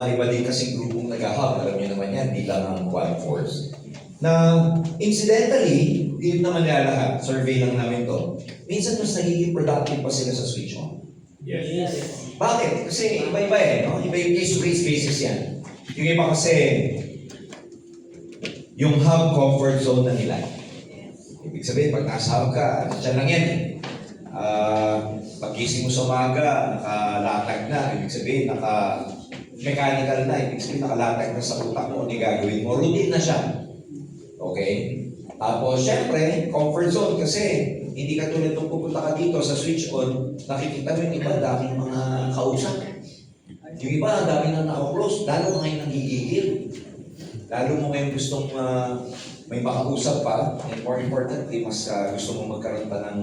Iba din kasing grupong nag-hub, alam niyo naman yan, di lang ang Quad Force. Na incidentally, hindi naman nila lahat, survey lang namin to, minsan mas nagiging productive pa sila sa switch on. Yes. Bakit? Kasi iba-iba no? Iba yung case-to-case basis yan. Yung iba kasi, yung hub comfort zone na nila. Ibig sabihin, pag nasa hub ka, dyan lang yan pag-gising mo sa umaga, nakalatag na, ibig sabihin, mechanical na, ibig sabihin nakalatag na sa utak mo, hindi gagawin mo, routine na siya. Okay? Tapos, syempre, comfort zone kasi hindi ka tulad nung pupunta ka dito sa switch on, nakikita mo yung iba, daming mga kausap. Yung iba, daming na naka-close, lalo ka ngayon nagigigil. Lalo mo ngayon gustong may makausap pa, and more importantly, mas gusto mo magkaroon pa ng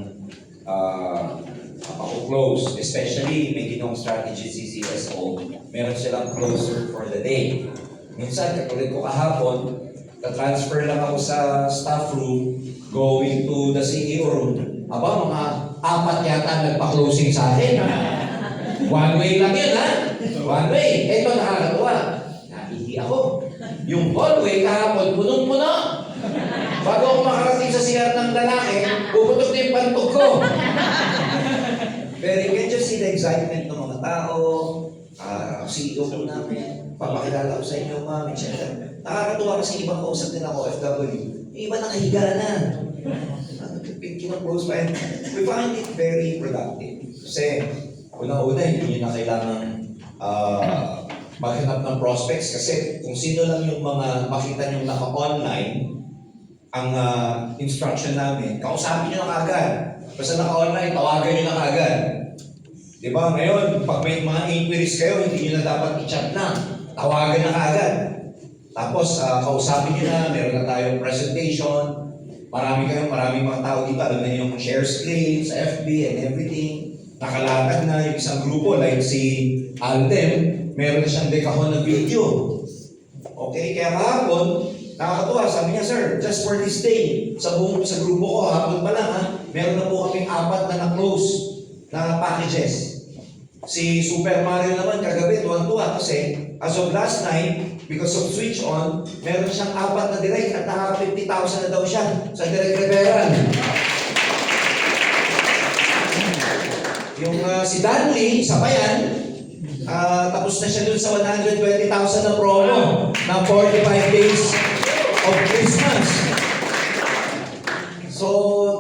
mako-close. Especially, may ginawang strategy si CSO, meron silang closer for the day. Minsan, katulad ko kahapon, na-transfer lang ako sa staff room, going to the CEO room. Aba, mga 4 yata nagpa-closing sa akin. One way lang yun, ha? One way. Ito, nakakatuwa. Nahihi ako. Yung hallway kahapon, punong-puno. Bago ako makarating sa CR ng lalaki, puputok na yung pantog ko. Pero you can just see the excitement ng mga tao, CEO ko namin, papakilala ko sa inyo, ma'am, etc. Nakakatuwa kasi ibang kausap din ako, FW. Yung iba nakahiga na. Kinapose pa. We find it very productive. Kasi, una-una, hindi nyo na kailangan maghanap ng prospects kasi kung sino lang yung mga makita nyo naka-online, ang instruction namin, kausapin nyo na kaagad. Basta naka-online, tawagan nyo na kaagad. Diba? Ngayon, pag may mga inquiries kayo, hindi nyo na dapat i-chat na. Tawagan na kaagad. Tapos, kausapin nyo na, meron na tayong presentation. Maraming mga tao dito, alam na yung share screen sa FB and everything. Nakalatag na yung isang grupo, like si Aldem, meron na siyang dekahon na video. Okay, kaya kahapon, nakakatuwa, sabi niya, sir, just for this day, sa grupo ko, hapon pa lang, meron na po kaming 4 na na-close na packages. Si Super Mario naman, kagabi, tuwan-tuwa kasi, as of last night, because of switch on, meron siyang 4 na direct at naka 50,000 na daw siya sa direct referral. Yung si Danley, isa pa yan, tapos na siya dun sa 120,000 na promo na 45 days of Christmas. So,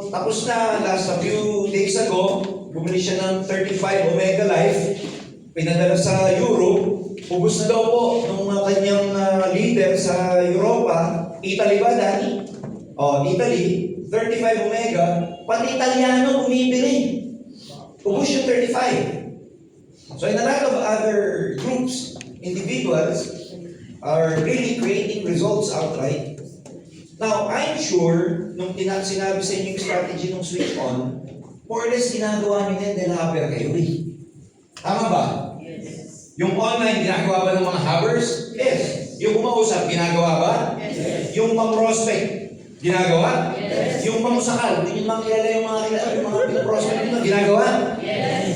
tapos na, last a few days ago, bumili siya ng 35 Omega Life, pinadala sa Europe, ubus na daw po nung kanyang leader sa Europa, Italy ba, Danny? Italy, 35 Omega, pati Italiano bumibili. Ubus yung 35. So in a lot of other groups, individuals are really creating results outright. Now, I'm sure, nung sinabi sa inyo yung strategy ng switch on, more or less ginagawa nyo din dahil hubber kayo eh. Tama ba? Yes. Yung online, ginagawa ba ng mga hubbers? Yes. Yung kumausap, ginagawa ba? Yes. Yung pang-prospect, ginagawa? Yes. Yung pang-usakal, hindi nyo makilala yung mga pinaprospect nyo, ginagawa? Yes.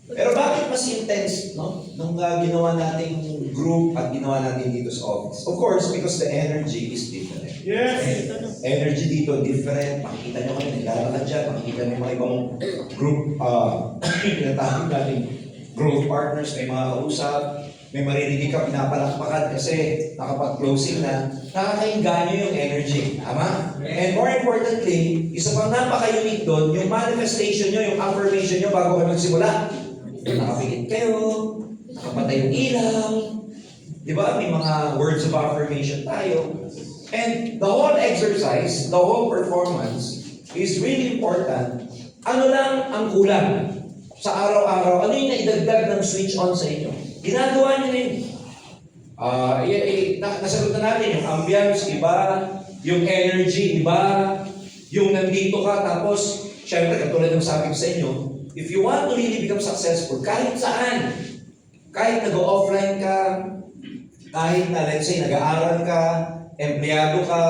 Pero bakit mas intense, no? Nung ginawa nating group at ginawa natin dito sa office? Of course, because the energy is different. Yes. Energy dito different. Makikita nyo kami, naglalakad dyan. Makikita nyo mga ibang group, pinatawag natin growth partners, may mga kausap, may maririnig ka, pinapalakpakan kasi nakapag-closing na, nakakainganyo yung energy. Tama? And more importantly, isa pang napaka-unique doon, yung manifestation nyo, yung affirmation nyo bago kayo magsimula. Nakapikit kayo, nakapatay yung ilaw, di ba? May mga words of affirmation tayo. And the whole exercise, the whole performance is really important. Ano lang ang kulang sa araw-araw? Ano yung naidagdag ng switch on sa inyo? Ginagawa nyo na yun. Nasagot na natin yung ambience, iba, yung energy, iba, yung nandito ka, tapos, syempre, katulad ng sabi ko sa inyo, if you want to really become successful, kahit saan, kahit nag-offline ka, kahit na, let's say, nag-aaral ka, empleyado ka,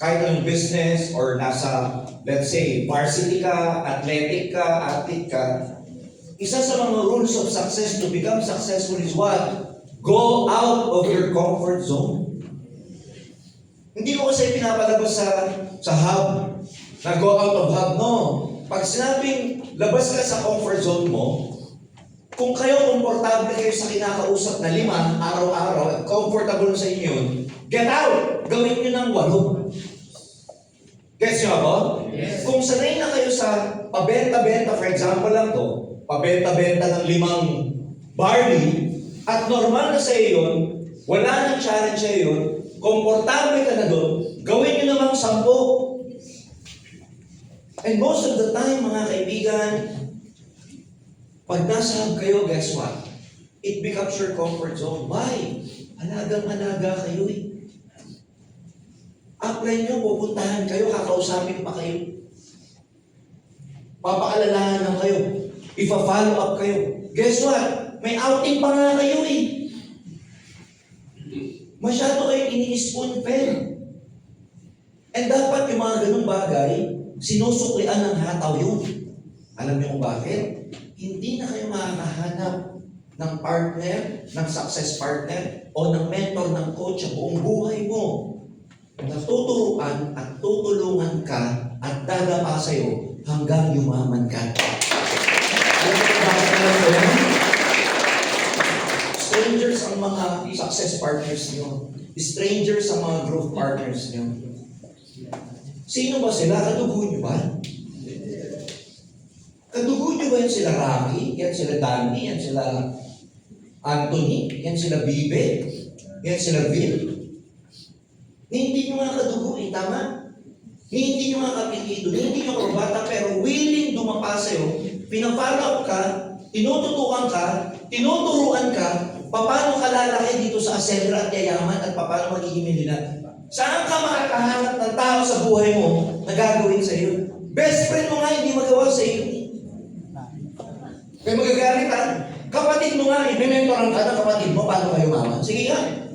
kahit anong business, or nasa, let's say, varsity ka, athletic ka, athlete ka, isa sa mga rules of success to become successful is what? Go out of your comfort zone. Hindi ko kasi pinapalabas sa hub. Na go out of hub. No. Pag sinabing labas ka sa comfort zone mo, kung kayo komportable kayo sa kinakausap na 5 araw-araw at comfortable sa inyo yun, get out! Gawin nyo ng 8. Gets nyo ako? Yes. Kung sanay na kayo sa pabenta-benta, for example lang to, pabenta-benta ng 5 barley, at normal na sa iyo yun, wala nang challenge sa iyo yun, komportable ka na doon, gawin nyo namang 10. And most of the time, mga kaibigan, pag nasa hub kayo, guess what? It becomes your comfort zone. Why? Alagang-alaga kayo eh. Apply nyo, pupuntahan kayo, kakausapin pa kayo. Papaalalahan lang kayo. Ipa-follow up kayo. Guess what? May outing pa nga kayo eh. Masyado kayo ini-spoon fed. And dapat yung mga ganung bagay, sinusuklian ng hataw yun. Alam niyo kung bakit? Hindi na kayo makakahanap ng partner, ng success partner, o ng mentor, ng coach sa buong buhay mo. Natuturuan at tutulungan ka at dadapa sa'yo hanggang yumaman ka. Alam mo bakit alam ko yan? Strangers ang mga success partners niyo. Strangers ang mga growth partners niyo. Sino ba sila? Kadugo niyo ba? Kadugo niyo ba yan sila Rocky? Yan sila Danny? Yan sila Anthony? Yan sila Bibe? Yan sila Bill? Hindi nyo nga kadugo eh, tama? Hindi nyo nga kapitido, hindi nyo kababata, pero willing dumapa sa'yo, pinafollow ka, tinututukan ka, tinuturuan ka, paano ka lalaki dito sa aselra at yayaman at paano magiging milyonar. Saan ka makakahanap ng tao sa buhay mo na gagawin sa'yo? Best friend mo nga hindi magawa sa'yo. Kaya magagalit ha? Kapatid mo nga, i-mentoran ka ng kapatid mo, paano kayo mama? Sige nga.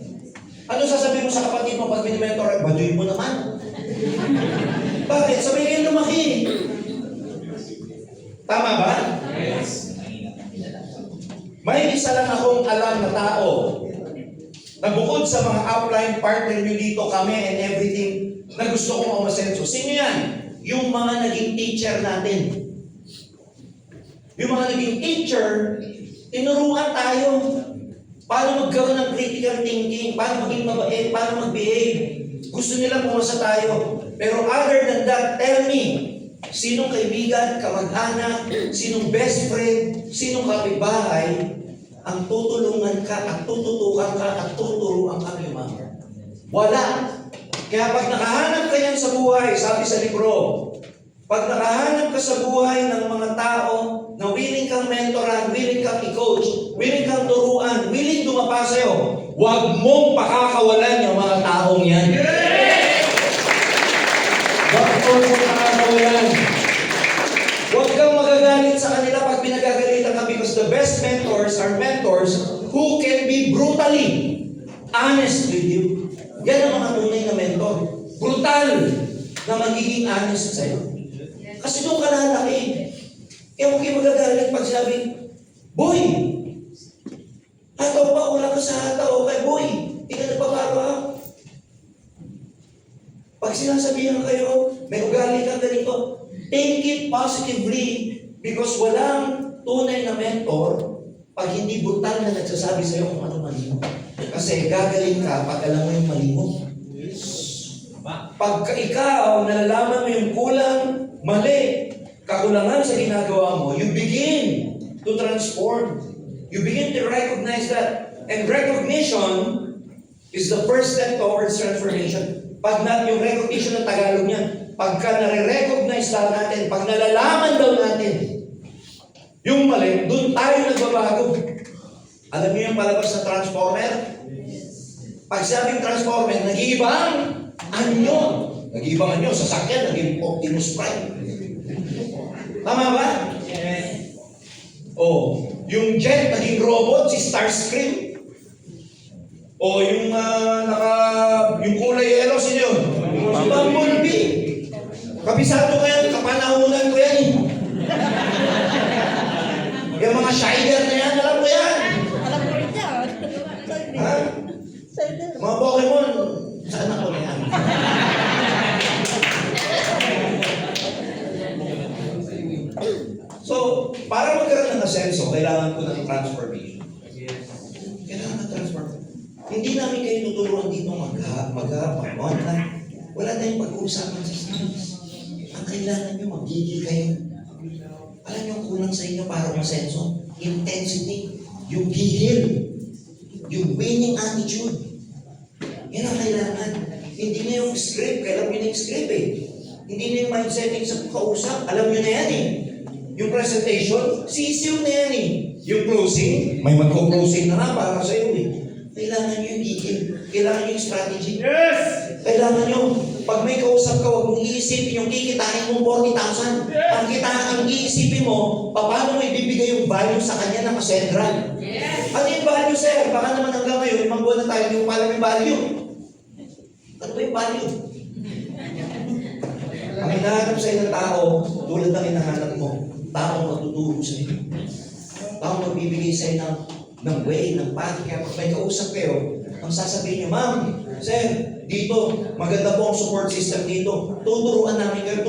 Ano sasabihin mo sa kapatid mo pag mini-mentor? Baduyin mo naman. Bakit? Sabay kayo lumaki. Tama ba? Yes. May isa lang akong alam na tao na bukod sa mga upline partner nyo dito, kami and everything, na gusto kong umasenso. Sino yan? Yung mga naging teacher natin. Yung mga naging teacher, tinuruan tayo. Paano magkaroon ng critical thinking, paano maging mabait, paano mag-behave. Gusto nila pumasa tayo. Pero other than that, tell me, sinong kaibigan, kamag-anak, sinong best friend, sinong kapitbahay, ang tutulungan ka, at tututukan ka, at tuturuan ka lumang. Wala. Kaya pag nakahanap ka yan sa buhay, sabi sa libro, pag nakahanap ka sa buhay ng mga tao na willing kang mentoran, willing kang i-coach, willing kang turuan, willing dumapa sa'yo, huwag mong pakakawalan yung mga taong yan. Huwag mong pakakawalan. Huwag kang magagalit sa kanila pag pinagagalitan ka because the best mentors are mentors who can be brutally honest with you. Yan ang mga tunay na mentor. Brutal na magiging honest sa'yo. Kasi doon ka lalaki. Kaya huwag kayo magagalit pag sabi, boy, hataw pa, wala ka sa hataw. Okay, boy, hindi ka nagbabago ha. Pag sinasabihan kayo, may ugali ka ganito, take it positively because walang tunay na mentor pag hindi brutal na nagsasabi sa'yo kung ano mali mo. Kasi gagaling ka pag alam mo yung mali mo. Pagka ikaw nalalaman mo yung kulang, mali, kakulangan sa ginagawa mo, you begin to transform. You begin to recognize that. And recognition is the first step towards transformation. Pag yung recognition ng Tagalog niyan, pagka nare-recognize daw natin, pag nalalaman daw natin yung mali, doon tayo nagbabago. Alam niyo yung palabas na Transformer? Pag sabing Transformer, nag-iibang anyo. Nag-iibang anyo, sasakyan, naging Optimus Prime. Tama ba? Yes. O, yung jet, naging robot, si Starscream. O, yung yung kulay yellow, sino yun? Si Bumblebee. Kabisado ko yan, kapanahunan ko yan. Yung mga Shider na yan, alam ko yan. Alam ko rin yan. Mga Pokemon, saan ako na yan? So, para magkaroon ng asenso, kailangan ko ng transformation. Kailangan ng transformation. Hindi namin kayo tuturuan dito mag-online. Wala tayong pag-uusapan sa science. Ang kailangan nyo, magigil kayo. Alam nyo ang kulang sa inyo para masenso? Intensity. Yung gigil. Yung winning attitude. Yan ang kailangan. Hindi na yung script. Kailan nyo na yung script eh. Hindi na yung mind setting sa kausap. Alam nyo na yan eh. Yung presentation, sisiw na yan eh. Yung closing, may magko-closing na nga para sa iyo eh. Kailangan nyo yung gigil. Kailangan nyo yung strategy. Yes! Kailangan nyo, pag may kausap ka, huwag mong iisipin yung kikitain mong 40,000. Ang iisipin mo, paano mo ibibigay yung value sa kanya ng Cassandra? Ano yung value, sir? Baka naman hanggang ngayon, 5 buwan na tayo, hindi mo pala may value. Ano ba yung value? Ang hinahanap sa ng tao, tulad ng hinahanap mo, taong matuturo sa iyo. Taong magbibigay sa iyo ng way, ng path. Kaya pag may kausap kayo, ang sasabihin niyo, ma'am, sir, dito, maganda po ang support system dito. Tutulungan namin kayo,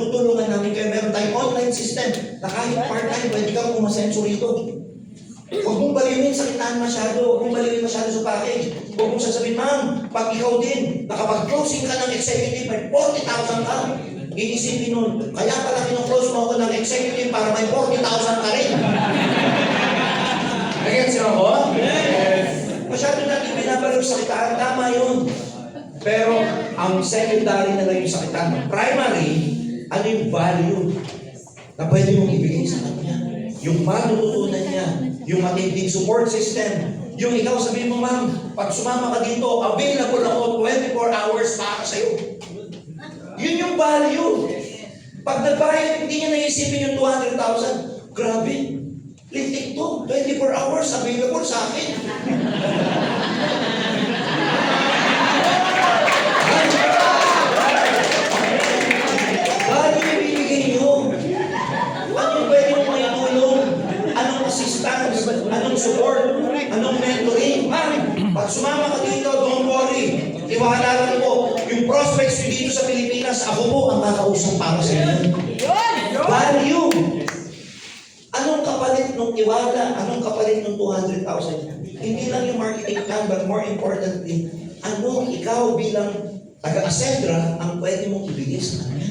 Meron tayong online system na kahit part-time, pwede kang umasenso rito. Huwag mong baliwin sa kitaan masyado, huwag mong baliwin masyado sa package. Huwag mong sasabihin, ma'am, pag ikaw din, nakapag-closing ka ng executive, may 40,000 ka. Iisipin nun, kaya pala kino-close mo ako ng executive para may 40,000 ka rin. Nag-gets niyo ako? Yes! Masyado natin binabalik sa kitaan, tama yun. Pero ang secondary na lang yung sa kitaan. Primary, ano yung value na pwede mong ibigay sa kanya? Yung matututunan niya, yung matinding support system, yung ikaw sabihin mo, ma'am, pag sumama ka dito, available ako 24 hours para sa'yo. Yun yung value. Pag nagbayad, hindi niya naisipin yung 200,000. Grabe. Lintik to. 24 hours available sa akin. Value yung bibigay niyo. Ano yung pwede mong maitulong? Anong assistance? Anong support? Anong mentoring? Pag sumama ka dito, don't worry. Tiwala lang po. Yung prospects nyo dito sa Pilipinas, ako po ang kakausap para sa inyo. Value. Anong kapalit ng tiwala? Anong kapalit ng 200,000? Hindi lang yung marketing plan, but more importantly, anong ikaw bilang taga-Cassandra ang pwede mong ibigay sa kanya?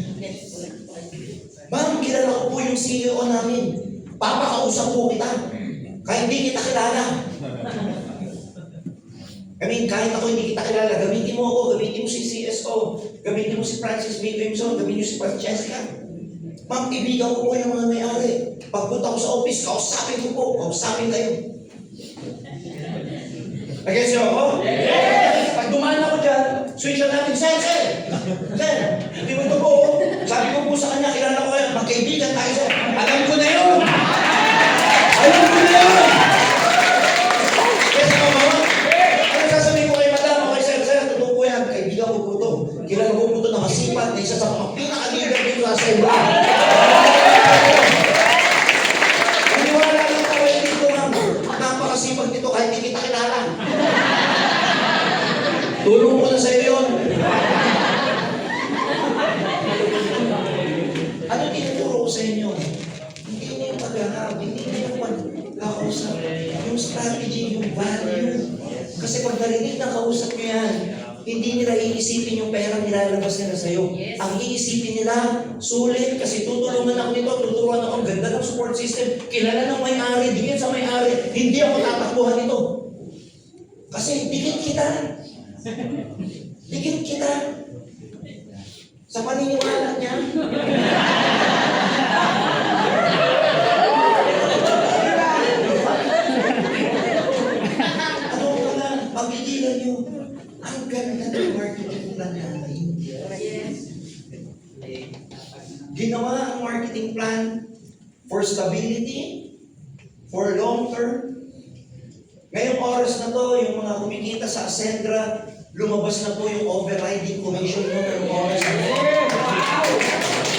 Ma'am, kilala ko po yung CEO namin. Papakausap po kita. Kaya hindi kita kilala. Kahit ako hindi kita kilala, gamitin mo ako, gamitin mo si CSO, gamitin mo si Francis B. Crimson, gamitin mo si Francesca. Ma'am, ibigan ko po yung mga may-ari. Pagpunta ko sa office, kausapin ko po, kausapin kayo. Nag-gets niyo ako? Yes! Pag dumaan ako dyan, switch na natin, Sir, hindi mo ito po. Sabi ko po sa kanya, kilala ko kayo, magkaibigan tayo, sir. Alam ko na yun! Alam ko na yun! Kasi ako, mama, ano sasabihin ko kay madam, okay, sir, totoo po yan, kaibigan ko po ito. Kilala ko po ito na masipat, na isa sa mga pinaka-leader dito sa Cassandra. Paniwala lang po kayo dito, ma'am. Napakasipag dito kahit hindi kita kilala. Tulong ko na sa iyo yun. Ano tinuturo ko sa inyo? Hindi na yung pag-ahab, hindi na yung pag-kausap. Yung strategy, yung value. Kasi pag narinig na kausap nyo yan, hindi nila iisipin yung perang nilalabas nila sa'yo. Ang iisipin nila, sulit, kasi tutulungan ako nito, tuturuan ako, ganda ng support system, kilala ng may-ari, dikit sa may-ari, hindi ako tatakbuhan nito. Kasi dikit kita. Dikit kita. Sa paniniwala niya. Ano ko lang, pagigilan niyo. Ang ganda ng marketing plan natin. Ginawa ang marketing plan for stability, for long term. Ngayong oras na to, yung mga kumikita sa Cassandra, lumabas na po yung overriding commission nyo ngayong oras na to.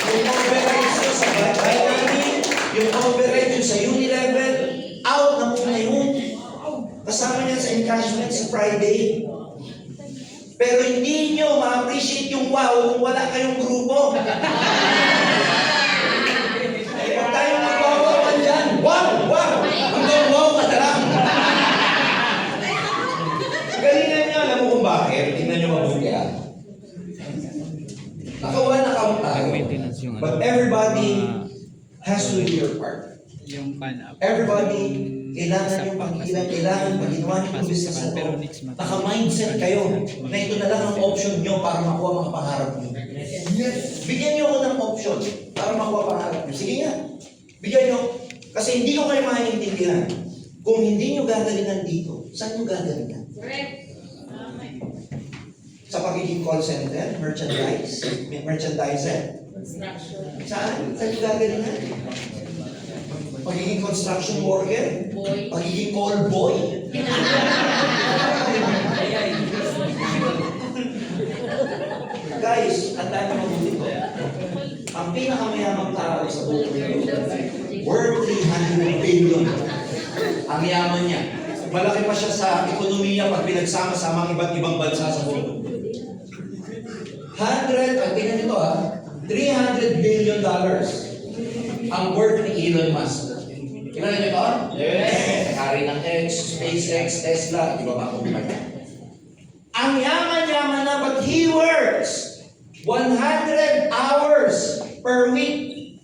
Yung override nyo sa binary, yung override nyo sa Unilevel, out na po na yun. Kasama niyan sa encashment sa Friday. Pero hindi nyo ma-appreciate yung wow kung wala kayong grupo. Huwag tayong magwawawan dyan. Wow! Wow! Hanggang wow ka na lang. Galingan niya, alam mo kung bakit? Tingnan nyo mabuti ah. Naka-one account tayo. But everybody has to do your part. Yung pan-up. Everybody, kailangan yung pag-ilang, kailangan pag ginawa niyo yung business na ito. Naka-mindset kayo na ito na lang ang option nyo para makuha mga pangarap nyo. Bigyan nyo ako ng option para makuha pangarap nyo. Sige nga, bigyan nyo. Kasi hindi ko kayo maintindihan. Kung hindi nyo gagalingan dito, saan nyo gagalingan? Sa pagiging call center, merchandiser. Saan? Saan nyo gagalingan? Pagiging construction worker, pagiging call boy. Guys, ang dami mabuti ko. Ang pinakamayamang tao sa buong mundo, worth 300 billion. Ang yaman niya. Malaki pa siya sa ekonomiya pag pinagsama-sama ang iba't ibang bansa sa mundo. tingnan nito $300 billion ang worth ni Elon Musk. Kilala niyo ba? Yes! Hari ng X, SpaceX, Tesla, di ba ba kumpanya? Ang yaman-yaman na, but he works 100 hours per week.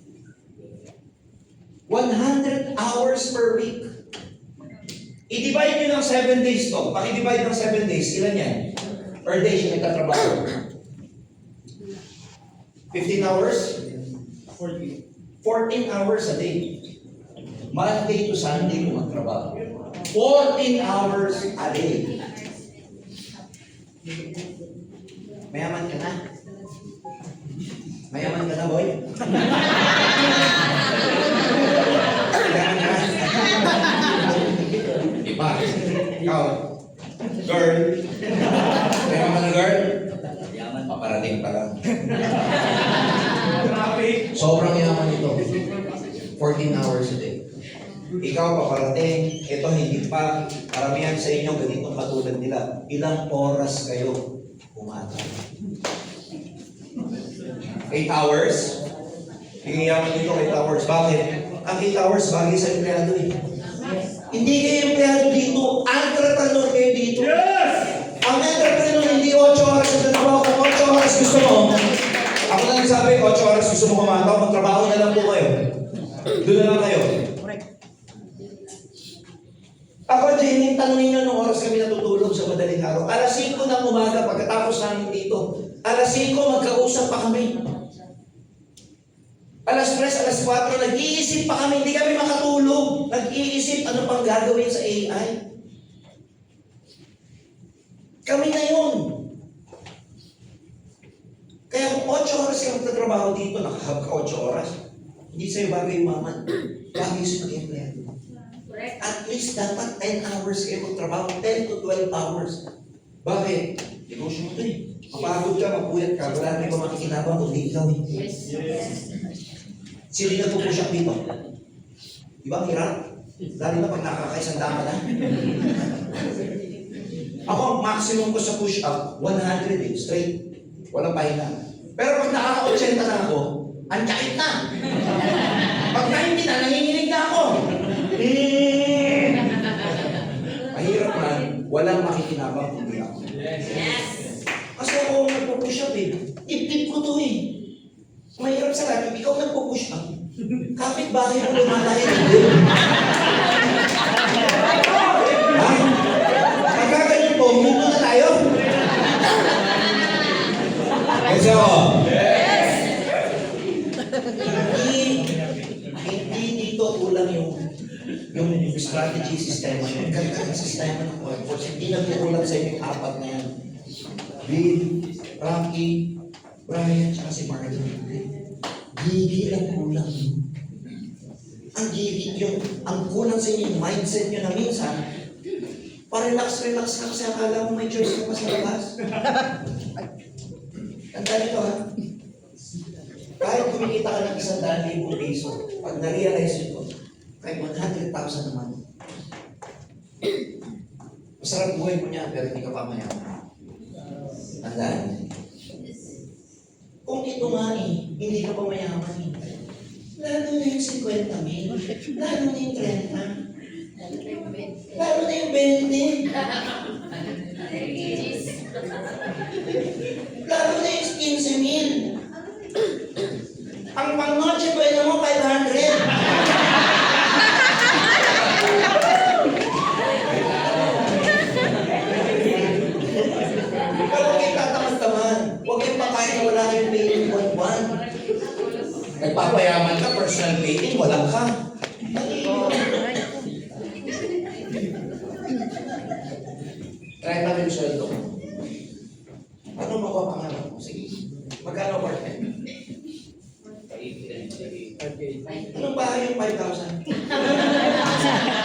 100 hours per week. I-divide nyo ng 7 days to. Paki-divide ng 7 days, ilan yan? Per day siya nagtatrabaho. 15 hours? 14 hours a day. Monday to Sunday kung magtrabaho. 14 hours a day. Mayaman ka na? Mayaman ka na, boy? Mayaman ka na? Iba. Ikaw, girl. Mayaman ka na, girl? Paparating pa lang. Sobrang yaman ito. 14 hours a day. Ikaw paparating, ito hindi pa. Karamihan sa inyo, ganitong katulad nila. Ilang oras kayo kumata? 8 hours? Yung yaman dito 8 hours. Bakit? Ang 8 hours bagay sa empleyado eh. Hindi kayo empleyado dito. Entrepreneur kayo dito. Yes! Ang entrepreneur hindi 8 oras sa trabaho. Kung 8 oras gusto mo, ako na nagsabi, 8 oras gusto mo kumataw, magtrabaho na lang po kayo. Doon na lang kayo. Ako, Jenny, tanongin nyo nung oras kami natutulog sa madaling araw. Alas 5 ng umaga, pagkatapos namin dito. Alas 5, magkausap pa kami. Alas 3, alas 4, nag-iisip pa kami. Hindi kami makatulog. Nag-iisip ano pang gagawin sa AI. Kami na yun. Kaya kung 8 oras ka magtatrabaho dito, nakahab ka 8 oras, hindi sa'yo bagay umaman. Bagay sa mag-empleyado. At least dapat 10 hours kayo magtrabaho, 10 to 12 hours. Bakit? Negosyo mo ito eh. Mapagod ka, mapuyat ka, wala na iba makikinabang kundi ikaw eh. Sino yung nagpupush up dito? Di ba ang hirap? Lalo na pag nakakaisang dama na. Ako, maximum ko sa push up, 100 eh, straight. Walang pahinga. Pero pag nakaka-80 na ako, ang kahit na. Pag 90 na, nanginginig na ako. Mahirap man, walang makikinabang kundi ako. Kasi ako nagpo-push up eh. Tip-tip ko to eh. Mahirap sa lahat, ikaw nagpo-push up. Kapit bahay mo lumalahin. Ha? Pagkaganyan po, mundo na tayo. Yes, ako. Hindi dito kulang yung strategy sistema nyo. Ganda ng sistema ng workforce. Hindi nagkukulang sa inyo yung 4 na yan. Bill, Rocky, Brian, tsaka si Marlon. Gigil ang kulang. Ang gigil yung, ang kulang sa inyo yung mindset nyo na minsan, pa-relax-relax ka kasi akala mo may choice ka pa sa labas. Tandaan nito ha. Kahit kumikita ka ng 100,000 piso, pag na-realize nyo, kahit 100,000 naman, Masarap buhay mo niya, pero hindi ka pa mayaman. Tandaan. Kung ito nga hindi ka pa mayaman lalo na yung 50 mil, lalo na yung 30, lalo na yung 20, lalo na yung 15 mil. Ang pang-noche pwede mo 500. Pero huwag kayong tatamad-tamad. Huwag kayong pakain na wala kayong paying buwan-buwan. Nagpapayaman ka, personal paying, walang ka. Try namin yung sweldo mo. Ano mo ko pangalan mo? Sige. Magkano apartment? Anong bahay yung 5,000?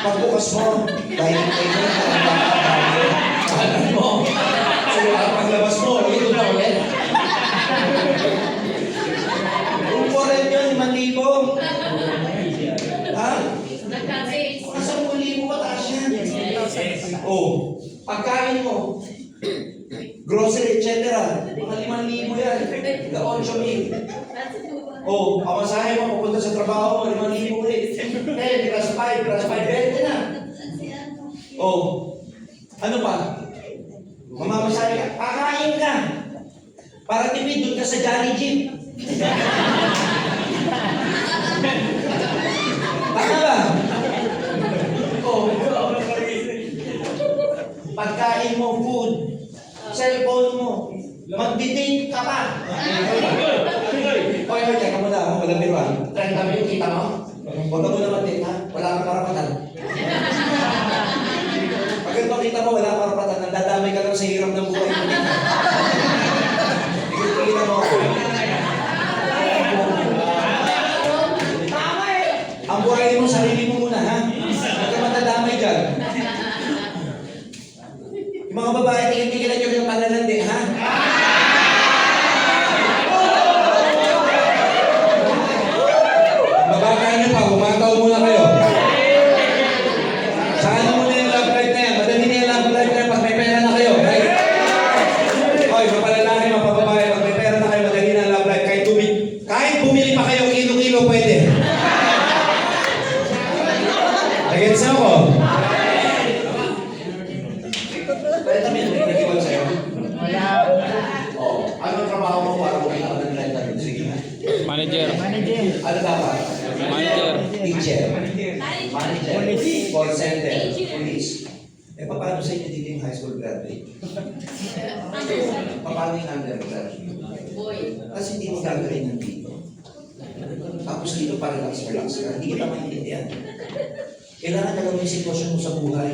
Pagbukas mo, dining table, kanan mo. So, paglabas mo, ito na ulit. Kung foreign yun, 5,000. Ha? Nasa 10,000 pataas yan. Oh, pagkain mo, grocery, etc. Mga 5,000 yan. The 8,000. Oh, pamasahe mo, pupunta sa trabaho mo, 5,000 ulit. 10 plus 5 plus 5, 20 na. Oh, ano pa? Mamamasahe ka, kakain ka. Para tipid, doon ka sa Jolly Jeep. Tama ba? Oh, pagkain mo, food, cellphone mo, mag-date ka pa. Okay, teka muna ako, walang biruan. 30 mil, kita mo? Huwag ka muna mag-date ha, wala kang karapatan. Pag ito kita mo, wala kang karapatan, nandadamay ka lang sa hirap ng buhay mo. Kita mo. Ang buhay mo, sarili mo muna ha. Huwag ka matadamay dyan. Yung mga babae, tingin-tingilan nyo yung pananandi ha. Babakain nyo pa, kumataw muna kayo. Saan mo na yung love life na yan? Madali na yung love life na yan pag may pera na kayo. Right? Oy, mapalalaki, mapababae, pag may pera na kayo, madali na ang love life. Kahit bumili pa kayo, kilo-kilo pwede. Nagets na ako? Renta mil, nag-iwan sa'yo? Oo. Anong trabaho mo para bumili ka ng renta mil? Sige na. Manager. Ano dapat? Manager. Teacher. Manager. Call center. Police. Eh, paano sa inyo dito yung high school graduate? Paano yung undergraduate? Kasi hindi mo gagawin ng dito. Tapos dito para relax ka. Hindi kita maintindihan. Kailangan alam mo yung sitwasyon mo sa buhay.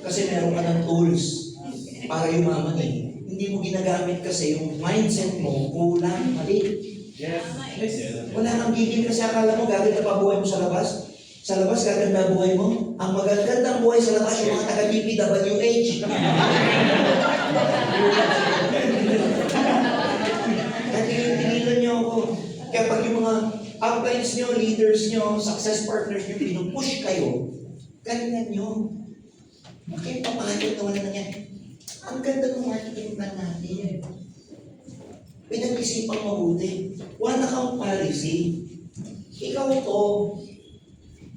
Kasi meron ka ng tools para yumaman eh. Hindi mo ginagamit kasi yung mindset mo kulang, mali. Wala kang gigil kasi akala mo gaganda pa buhay mo sa labas. Sa labas, gaganda buhay mo. Ang magagandang buhay sa labas, yung mga taga-DPWH. Kaya tingilan niyo ako. Kaya pag yung mga uplines niyo, leaders niyo, success partners niyo, pinupush kayo, galingan niyo. Okay, papakagod na wala na yan. Ang ganda ng marketing plan natin. Pinag-isipang mabuti. Wala kang policy. Ikaw to.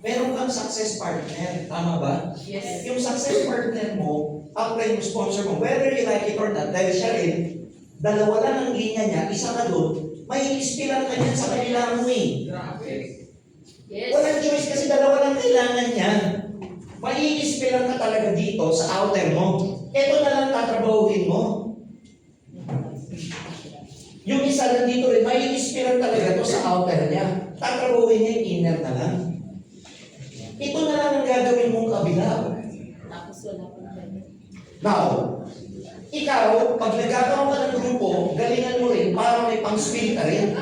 Meron kang success partner. Tama ba? Yes. Yung success partner mo, upline mo, sponsor mo, whether you like it or not, dahil siya rin, dalawa lang ang linya niya, isa ka doon, may ispilan ka niyan sa kanila mo eh. Yes. Walang choice kasi dalawa lang kailangan niya. May ispilan ka talaga dito sa outer mo. Ito na lang tatrabahuhin mo. Yung isa lang dito rin, may ispilan talaga to sa outer niya. Tatrabahuhin niya yung inner na lang. Ito na lang ang gagawin mong kabila. Tapos wala pa naman. Now, ikaw, pag nagkakaroon ka ng grupo, galingan mo rin para may pang-spill ka rin.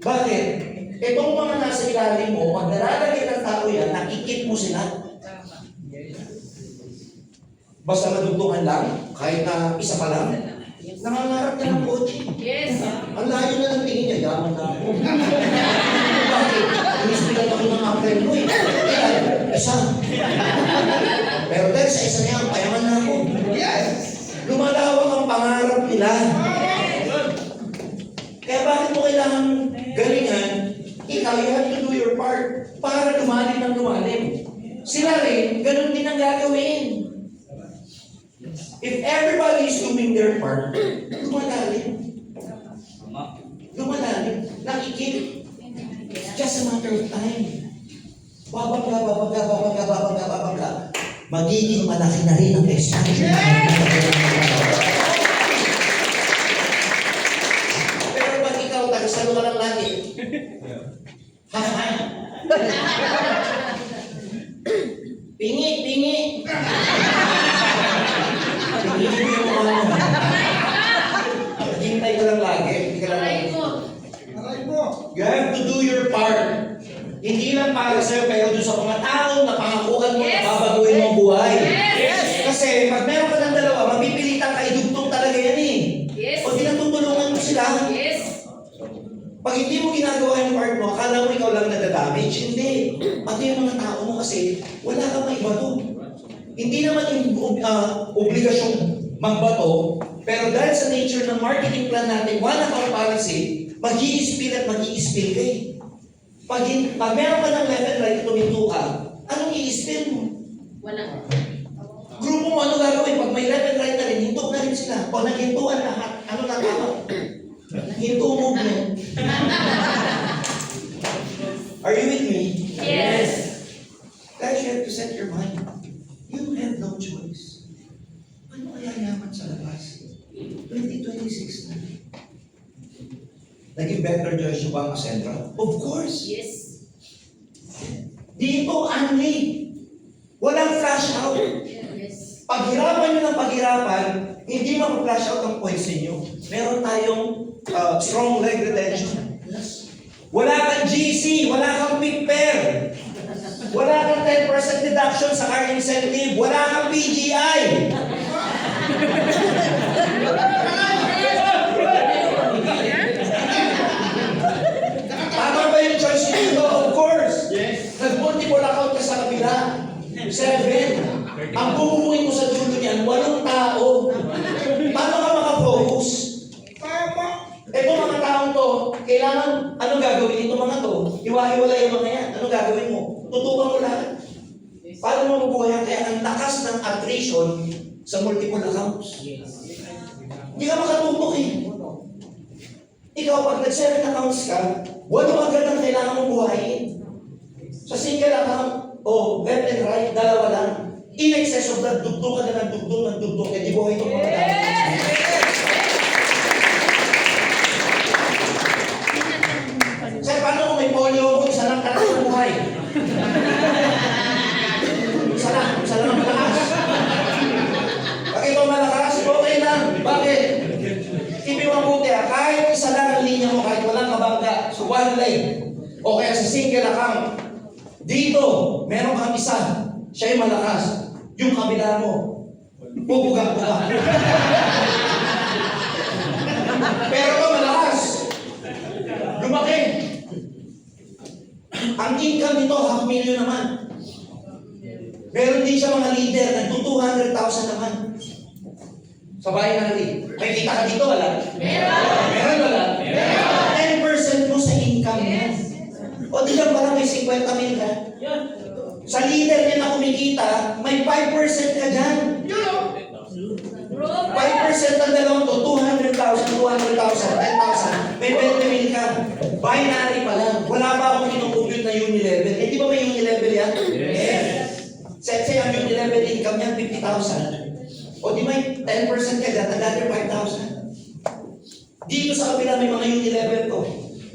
Bakit? Itong mga nasa ilalim mo, pag nalalagay ng tao yan, nakikip mo sila. Basta madugtungan lang, kahit na isa pa lang, nangangarap ka ng kotse. Yes. Ang layo na ng tingin niya, yaman na ako. Bakit? Inispilan ako ng upline mo eh. Kaya, isa. Pero dahil sa isa niya, payaman na ako. malawak ang pangarap nila. Kaya bakit mo kailangan galingan? Ikaw, you have to do your part para lumalim ng lumalim. Sila rin, ganun din ang gagawin. If everybody is doing their part, lumalalim. Lumalalim. Nakikita. It's just a matter of time. Babangga. Magiging malaki na rin ang expansion. Pero pag ikaw, tagasalo ka lang lagi. Pingi. Pingi yung mga hintay ka lang lagi. Hindi ka lang lagi. You have to do your part. Hindi lang para sa'yo, pero doon sa mga taong napangakuhan mo na babaguhin mo ang buhay. Kasi pag meron ka ng dalawa, mapipilitan ka, idugtong talaga yan eh. O tinatutulungan mo sila. Pag hindi mo ginagawa yung part mo, akala mo ikaw lang nadadamage. Hindi. Pati yung mga tao mo kasi, wala kang maibato. Hindi naman yung obligasyong magbato, pero dahil sa nature ng marketing plan natin, one account policy, mag-i-spill at mag-i-spill ka eh. Pag meron ka ng left and right, tuminto ka, anong i-spill mo? Wala. Grupo mo, ano gagawin? Pag may left and right na rin, hinto na rin sila. Pag naghintuan lahat, ano na tama? Hinto movement. Are you with me? Yes. Guys, you have to set your mind. You have no choice. Ano kaya yaman sa labas? 2026 na. Naging better choice yung ba ang Central? Of course. Yes. Dito, unli. Walang flash out. Yes. Paghirapan nyo ng paghirapan, hindi ma-flash out ang points ninyo. Meron tayong strong leg retention. Wala kang GC, wala kang pick pair. Wala kang 10% deduction sa car incentive. Wala kang PGI. Tama ba yung choice nito? Of course. Nag-multiple account ka sa kabila. 7. Ang bumubuhin mo sa dulo niyan, 8 tao. Paano ka makafocus? Ito mga taong to, kailangan, anong gagawin ito mga to? Iwahiwala yung mga yan. Anong gagawin mo? Tutukan mo lahat. Paano mo mabubuhay? Kaya ang lakas ng attrition sa multiple accounts. Hindi ka makatutok eh. Ikaw, pag nag-7 accounts ka, 8 agad ang kailangan mong buhayin. Sa single account, left and right, 2 lang. In excess of that, dugtong ka na ng dugtong, kaya di buhay itong mga dami. Sir, paano kung may polio ako, isa lang talaga ng buhay? Isa lang ang malakas. Pag ito malakas, okay lang. Bakit? Ibig mabuti kahit isa lang ang linya mo, kahit walang kabangga, so one leg, o kaya sa single account, dito, meron kang isa, siya yung malakas. Yung kabila mo, bubuga-buga. Pero ito malakas. Lumaki. Ang income nito, 500,000 naman. Meron din siya mga leader, nagto 200,000 naman. Sa bahay natin. May kita ka dito, wala? Meron, wala? 10% mo sa income niya. O di lang parang may 50 mil ka. Sa leader niya na kumikita, may 5% ka dyan. 5% ang dalawang to, 200,000, 10,000, may 20 mil ka. Binary pa lang. Wala pa akong kinukompute na uni-level. Eh, di ba may uni-level yan? Yes. Say ang uni-level income niyan, 50,000. O di may 10% ka dyan, another 5,000. Dito sa kabila may mga uni-level to.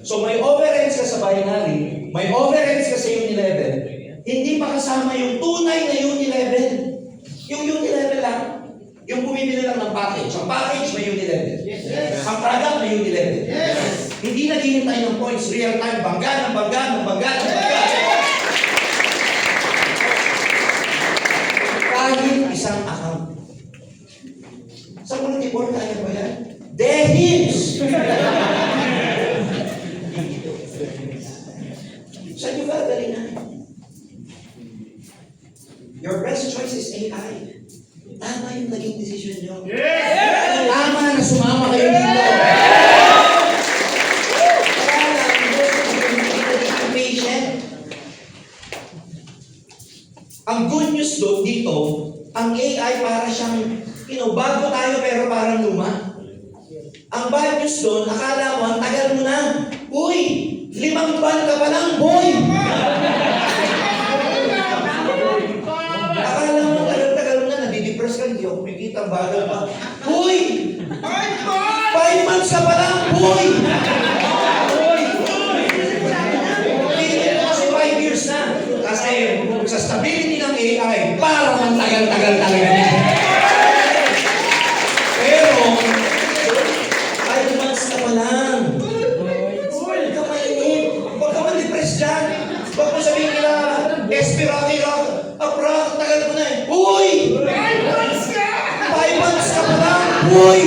So may overheads ka sa binary, may overheads ka sa uni-level. Hindi pa kasama yung tunay na uni-level. Yung uni-level lang, yung bumibili lang ng package. Ang package may uni-level. Yes. Ang product may uni-level. Yes. Hindi naghihintay ng points, real time, bangga. Kahit isang account. Sa multiple kaya ba yan? Dehins! Saan nyo gagalingan? Your best choice is AI. Tama yung naging decision nyo. Yes! dito. Kaya lang, hindi patient. Ang good news doon dito, ang AI para siyang, bago tayo pero parang luma. Ang bad news doon, akala mo, ang tagal mo na. Uy, 5 buwan ka pa lang, boy! Akala mo, tagal mo na, nadidepress ka, hindi ako kumikita, ang bagal pa. Uy! 5 months ka pa lang, boy! Hindi mo kasi 5 years na. Kasi sa stability ng AI, parang ang tagal-tagal talaga niya. Pero, 5 months ka pa lang. Huwag ka mainip. Huwag ka ma-depress dyan. Huwag mo sabihin nila, Rocky, tagal ko na eh. Uy! 5 months ka pa lang. Uy!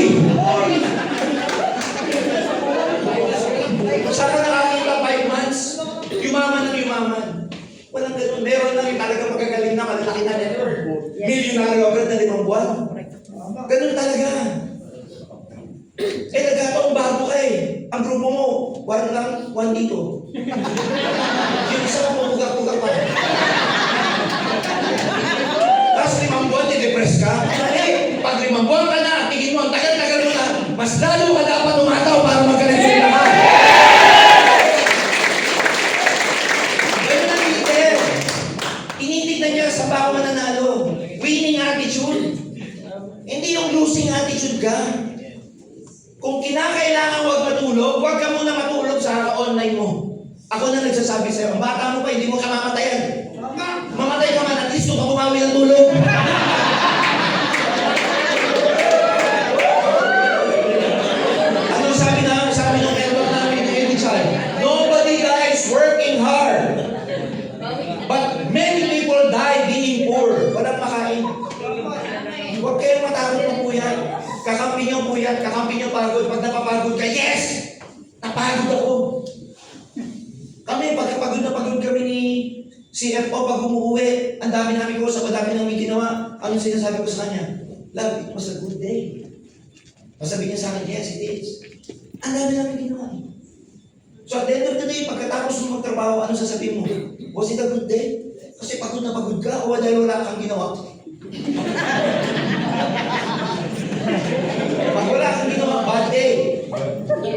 Saan ka nakakita 5 months? Yumaman ng yumaman. Walang ganun. Meron lang yung talaga magagaling na malalaki na network. Milyonaryo agad na 5 buwan. Ganun talaga. Nagkataong bago ka eh. Ang grupo mo, 1 lang, 1 dito. Yung isa mo, pupugak-pugak pa. Tapos 5 buwan, depress ka. Pag 5 buwan ka na, tingin mo, ang tagal-tagal mo na, mas lalo ka dapat umataw para magaling sa lahat. Ganun ang leader. Tinitignan niya sa bako mananalo. Winning attitude. Hindi yung losing attitude ka. Kung kinakailangan huwag matulog, huwag ka muna matulog sa online mo. Ako na nagsasabi sa'yo, ang bata mo pa, hindi mo ka mamatayan. Mamatay ka man, at least kung ka bumawi ng tulog. Ano sabi ng elbow namin ni Richard? Nobody dies working hard. But many people die being poor. Walang makain. Huwag kayong matakot na puyat. Kakampi niyo puyat, kakampi niyo pagod. Pag napapagod ka, yes! Napagod ako. Kami, pagkapagod na pagod kami ni CFO pag umuwi, ang dami namin ko sa madami namin ginawa. Anong sinasabi ko sa kanya? Love, it was a good day. Masabi niya sa akin, yes, it is. Ang dami namin ginawa. So at the end of the day, pagkatapos mo magtrabaho, ano sasabihin mo? Was it a good day? Kasi pagod na pagod ka o dahil wala kang ginawa? Pag wala kang ginawa, bad day.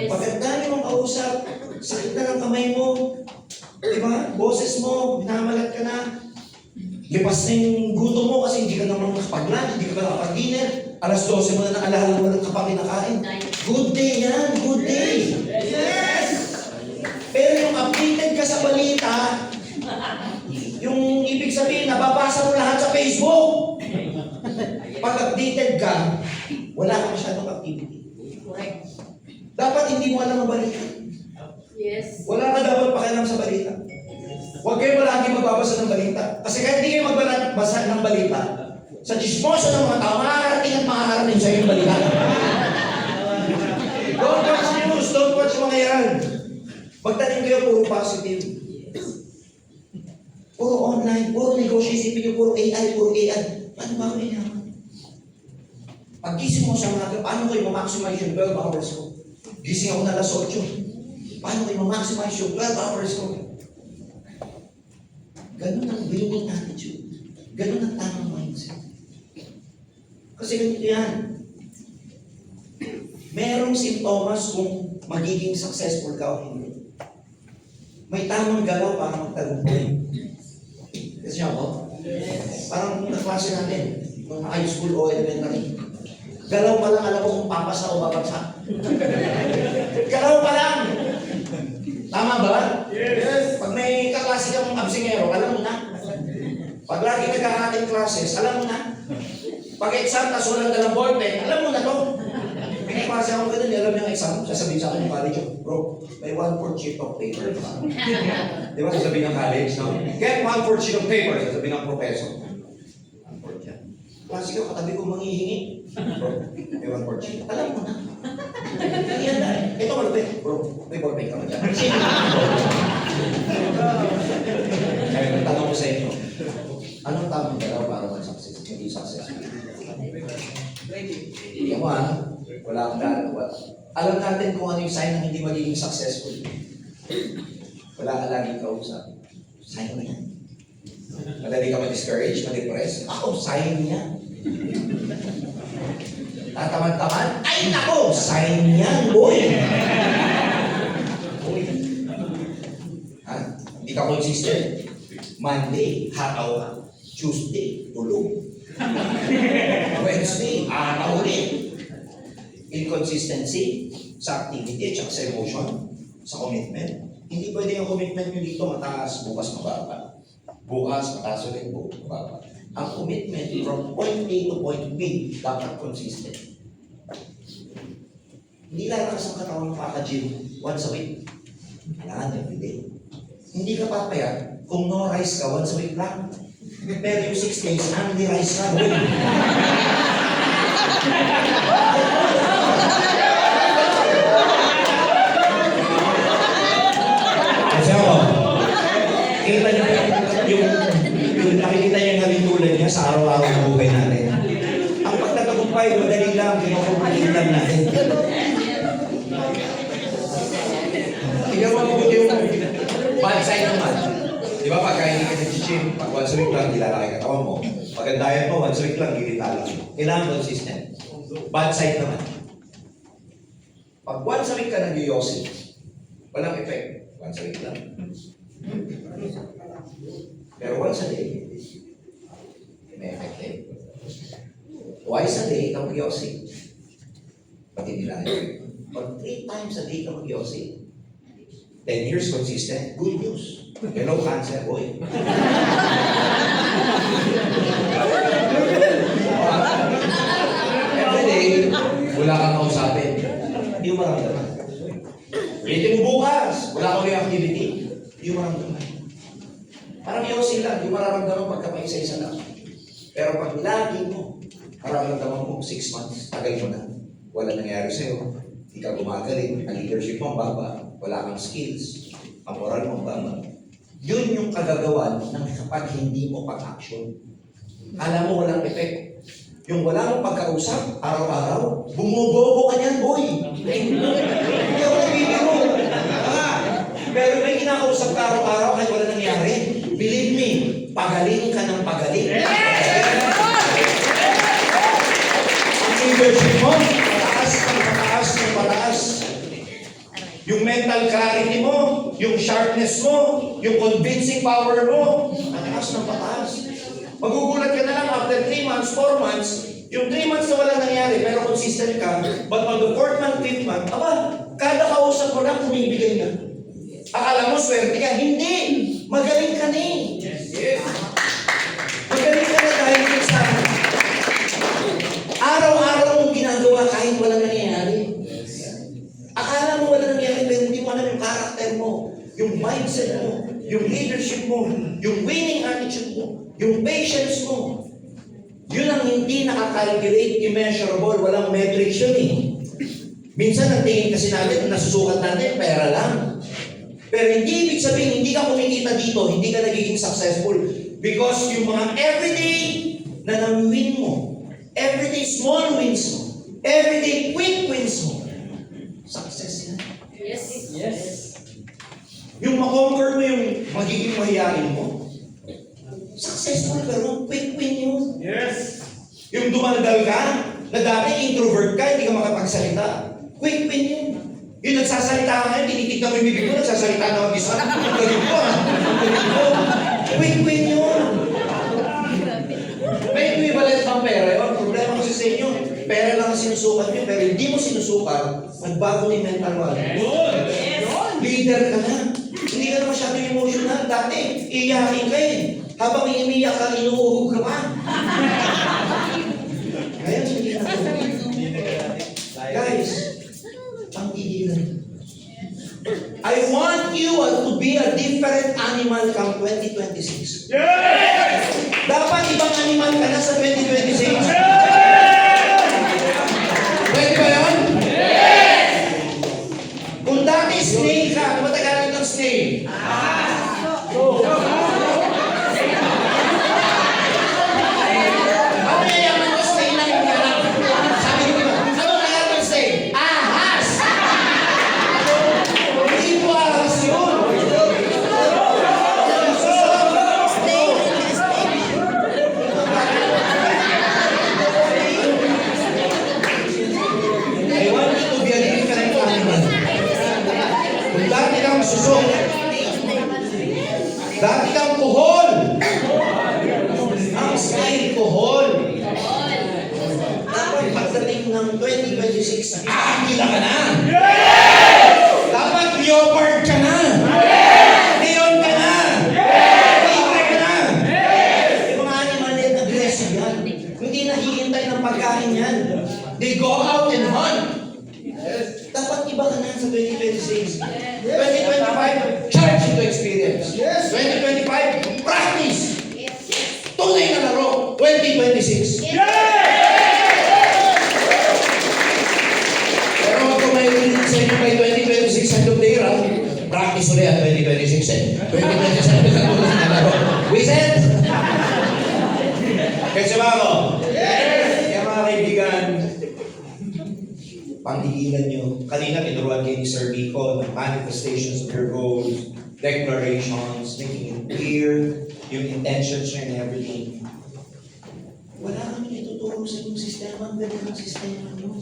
Pagkatapos mong kausap, sakit na ng kamay mo, diba? Boses mo, minamalat ka na. Lipas na yung gutom mo kasi hindi ka naman nakapag-lunch, hindi ka nakapag-dinner. Alas 12 mo na naalala mo ng kapag kinakain. Good day yan, good day. Yes! Pero yung updated ka sa balita, yung ibig sabihin, nababasa mo lahat sa Facebook. Pag updated ka, wala ka masyadong activity. Correct. Dapat hindi mo alam ang balita. Yes. Wala ka dapat pakialam sa balita. Huwag kayo malagi magbabasa ng balita. Kasi kahit hindi kayo magbabasa ng balita, sa chismoso ng mga tao, makakarating at makakarating sa yung balita. Don't watch news, don't watch mga yan. Magtanim kayo puro positive. Puro online, puro negosyo, isipin nyo, puro AI, puro AI. Paano ba ako yaman? Pag gising mo sa mga, paano kayo ma-maximize yung 12 hours ko? Gising ako na alas 8. Paano kayo ma-maximize yung 12 hours ko? Ganun ang winning attitude. Ganun ang tamang mindset. Kasi ganito yan. Merong simptomas kung magiging successful ka o hindi. May tamang galaw para magtagumpay. Kasi ako, parang naklase natin, nung high school o elementary. Galaw pa lang, alam mo kung papasa o babagsak. Galaw pa lang! Tama ba? Yes! Pag may kaklase kang absingero, alam mo na. Pag lagi nagkakating classes, alam mo na. Pag exam, tas walang dalang ballpen, alam mo na to. May kaklase ako ganun, alam niya ang exam, sasabihin sa akin ng college, bro, may 1/4 sheet of paper. Di ba sasabihin ng college, no? Get 1/4 sheet of paper, sasabihin ng professor. 1/4 yan. Klase ko, katabi ko manghihingi. Bro, may 1/4 sheet. Alam mo na. Yan na. Ito malupit. Bro, may ballpen ka ba dyan? Kaya nagtanong ko sa inyo, anong tamang galaw para mag-success? Hindi successful. Hindi mo Wala kang lalawat. Alam natin kung ano yung sign ng hindi magiging successful. Wala ka laging kausap. Sign mo yan. Madali ka ma-discourage, ma-depress. Ako, sign niya. Tatamad-tamad. Ay, nako! Sign yan, boy! Ha? Hindi ka consistent. Monday, hataw ka. Tuesday, tulog. Wednesday, araw ulit. Inconsistency sa activity at sa emotion, sa commitment. Hindi pwede yung commitment nyo dito mataas, bukas mababa. Bukas, mataas ulit, mababa. Ang commitment from point A to point B, dapat consistent. Hindi lalakas ang katawan mo kaka-gym once a week. Kailangan every day. Hindi ka papayat kung no rice ka once a week lang. Pero yung 6 days, only rice ka. Kasi ako, kita niyo yung nakikita niyo yung halintulad niya sa araw-araw ng buhay natin. Ang pagtatagumpay, madali lang, kinukumpulin lang natin. Tingnan mo mabuti yung bad side naman. Di ba pagka hindi ka nag-gym, pag once a week lang, dilalaki katawan mo. Pag ang diet mo, once a week lang, gilita lang. Kailangan consistent. Bad side naman. Pag once a week ka nag-yosin, walang effect. Once a week lang. Pero once a day, may effect eh. Twice a day ka mag-yosin. Pati nila yun. Pag 3 times a day ka mag-yosin, 10 years consistent, good news. Hello, cancer, boy. Every day, wala kang kausapin. Hindi mo maramdaman. Ulitin mo bukas, wala kang ulit activity. Hindi mo maramdaman. Parang yosin lang, hindi mo mararamdaman pagka pa isa-isa lang. Pero pag lagi mo, mararamdaman mo 6 months, tagal mo na. Wala nangyari sa'yo. Hindi ka gumagaling, ang leadership mo baba, wala kang skills, ang moral mo baba. Yun yung kagagawan ng kapag hindi mo pag-action. Alam mo walang effect. Yung wala mong pagkausap, araw-araw, bumubobo ka niyan, boy. Hindi ako nabibiro. Pero may kinakausap ka araw-araw kahit wala nangyari. Believe me, pagaling ka ng pagaling. Ang leadership mo, pataas. Yung mental clarity mo, yung sharpness mo, yung convincing power mo, pataas ng pataas. Magugulat ka na lang after 3 months, 4 months, yung 3 months na walang nangyari, pero consistent ka, but on the 4th month, 5th month, kada kausap mo lang, kumibigay na. Akala mo, swerte ka. Hindi! Magaling ka na eh. Yes. Magaling ka na dahil sa araw-araw mong ginagawa kahit walang nangyayari. Akala mo wala nangyayari, pero hindi mo alam yung character mo, yung mindset mo, yung leadership mo, yung winning attitude mo, yung patience mo. Yun ang hindi nakakalculate, immeasurable, walang metrics yun eh. Minsan ang tingin kasi natin, nasusukat natin, pera lang. Pero hindi ibig sabihin, hindi ka kumikita dito, hindi ka nagiging successful. Because yung mga everyday na na-win mo, everyday small wins mo, everyday quick wins mo, success yan. Yes. Yung makonquer mo yung magiging mahiyain mo, successful ka ron, quick win yun. Yes. Yung dumaldal ka, na dati introvert ka, hindi ka makapagsalita, quick win yun. Yung nagsasalita ka ngayon, tinitignan mo yung bibig mo, nagsasalita na mag-isa, ang galing ko ah, ang galing ko. Quick win yun. May equivalent ng pera yun. Problema kasi sa inyo, pera lang ang sinusukat nyo, pero hindi mo sinusukat, nagbago na yung mental mo. Leader ka na. Hindi ka na masyado emotional. Dati, iyakin ka eh. Habang iniiyak ka, inuuhog ka pa. Ngayon, hindi na to. Guys, ang tigilan. I want you to be a different animal come 2026. Yes! Dapat ibang animal ka na sa 2026. Pwede ba yun? Yes! Kung dati snake ka, ano ba Tagalog ng snake? Ano yayaman ko snake na yung anak? Sabi ko ba? Ano Tagalog ng snake? susok. Dati kang kuhol. Ang style kuhol. Dapat pagdating ng 2026, Aquila ka na. Dapat leopard ka na. Leon ka na. Tigre ka na. Yung mga animal na aggressive yan. Hindi nahihintay ng pagkain yan. They go out and hunt. Dapat iba ka na sa 2026. 2025, charge into experience. 2025, practice. Tunay na laro. 2026. Pero kung may ulit sa inyo by 2026 ang Dubdera, practice ulit at 2026 eh. 2027 ang ulit na laro. Wiset! Kasi ba ako? Kaya mga kaibigan, panghihilan nyo. Kanina tinuruan kayo ni Sir Vico ng manifestations of your goals, declarations, making it clear, yung intentions nyo and everything. Wala kami ituturo sa inyong sistema, ang ganda ng sistema nyo.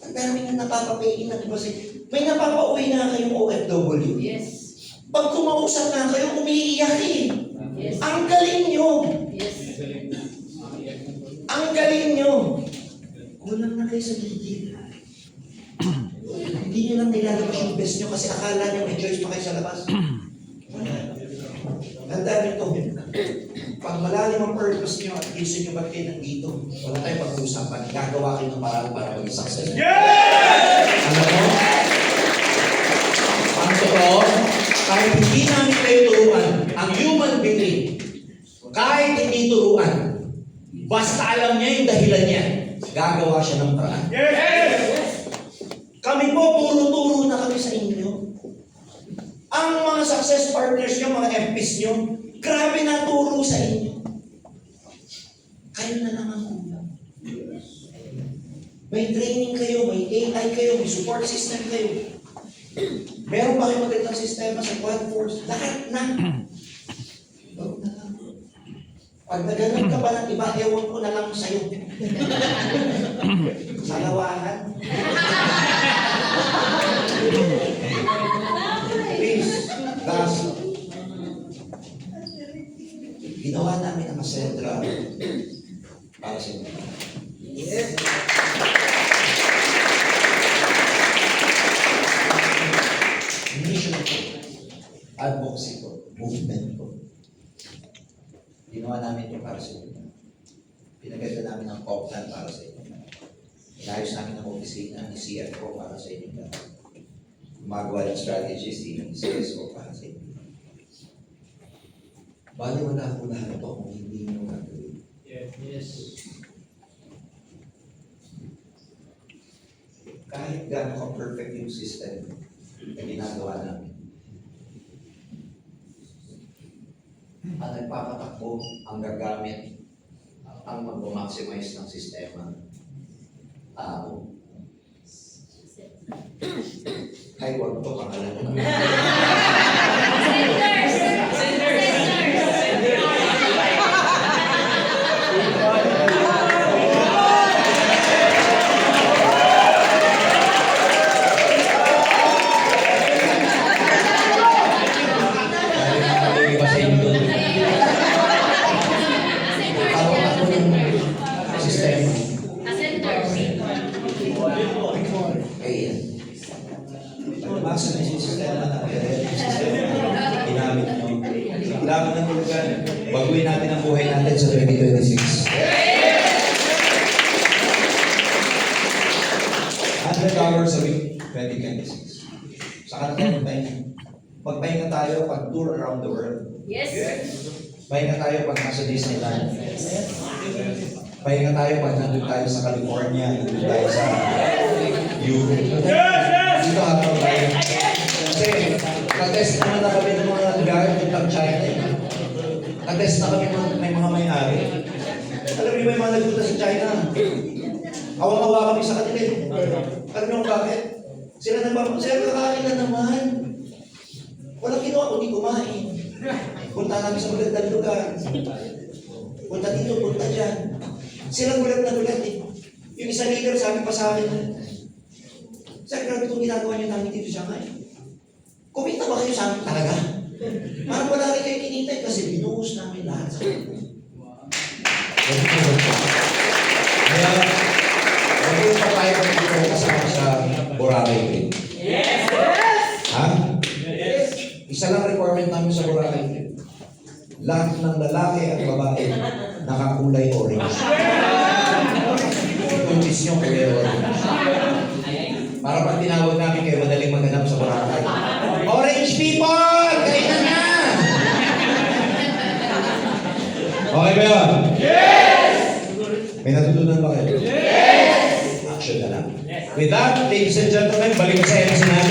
Ang dami na napapapayin ng iba sa may napapauwi na kayong OFW. Yes. Pag kumausap na kayo, umiiyak eh. Yes. Ang galing nyo! Yes. Ang galing nyo! Kulang na kayo sa gigil. Hindi nyo lang nilalabas yung best nyo kasi akala nyo may choice pa kayo sa labas. Wala. Tandaan nyo to. Pag malalim ang purpose nyo at reason nyo ba't kayo nandito, wala tayong pag-uusapan. Gagawa kayo ng parang para maging success. Alam mo? Ang totoo, kahit hindi namin kayo turuan, ang human being, kahit hindi turuan, basta alam niya yung dahilan niya, gagawa siya ng paraan. Kami po, puro turo na kami sa inyo. Ang mga success partners nyo, mga MPs nyo, grabe na turo sa inyo. Kayo na lang ang kulang. May training kayo, may AI kayo, may support system kayo. Meron ba kayo magandang sistema sa Quad Force? Lahat na. Huwag na lang. Pag naganap ka pa ng iba, ewan ko na lang sa'yo. Salawahan. Please, last. Ginawa namin ang Masedra para sa inyo. Yes. Mission ko, advocacy ko, movement ko. Ginawa namin ito para sa inyo. Pinaganda namin ang plan para sa inyo. Inayos namin ang opisina ni CFO para sa inyo. Gumagawa ng strategies ni CSO para sa inyo. Bali wala ko lahat ito kung hindi nyo gagawin. Yes. Kahit gano'n ka-perfect yung system na ginagawa namin. Ang nagpapatakbo, ang gagamit, ang mag-maximize ng sistema, tao. Ay, wag to pangalan ko na. Baguhin natin ang buhay natin sa 2026. 100 hours a week, 2026. Saka natin magpahinga. Magpahinga tayo pag tour around the world. Yes. Pahinga tayo pag nasa Disneyland. Pahinga tayo pag nandun tayo sa California, nandun tayo sa Europe. Dito habang tayo. Kasi, katest naman na kami ng mga lugar ng China. Katest na kami may mga may-ari. Alam niyo may mga nagpunta sa China. Awang-awa kami sa kanila. Alam niyo kung bakit? Sila nagpapasaya, kakain na naman. Walang ginawa kundi kumain. Punta namin sa magandang lugar. Punta dito, punta dyan. Sila gulat na gulat eh. Yung isang leader sabi pa sa akin, Sir, grabe itong ginagawa niyo namin dito sa Shanghai. Kumita ba kayo sa amin talaga? Parang wala rin kayo kinita kasi binuhos namin lahat sa amin. Kaya, huwag yung papayag na dito kasama sa Boracay Trip. Yes! Ha? Yes! Isa lang requirement namin sa Boracay Trip. Lahat ng lalaki at babae nakakulay orange. Kundis nyo kulay orange. Para pag tinawag namin kayo, madaling maghanap sa Boracay. Orange people! Kailan na! Okay ba yun? Yes! May natutunan ba kayo? Yes! Action na lang. With that, ladies and gentlemen, balik sa MC natin.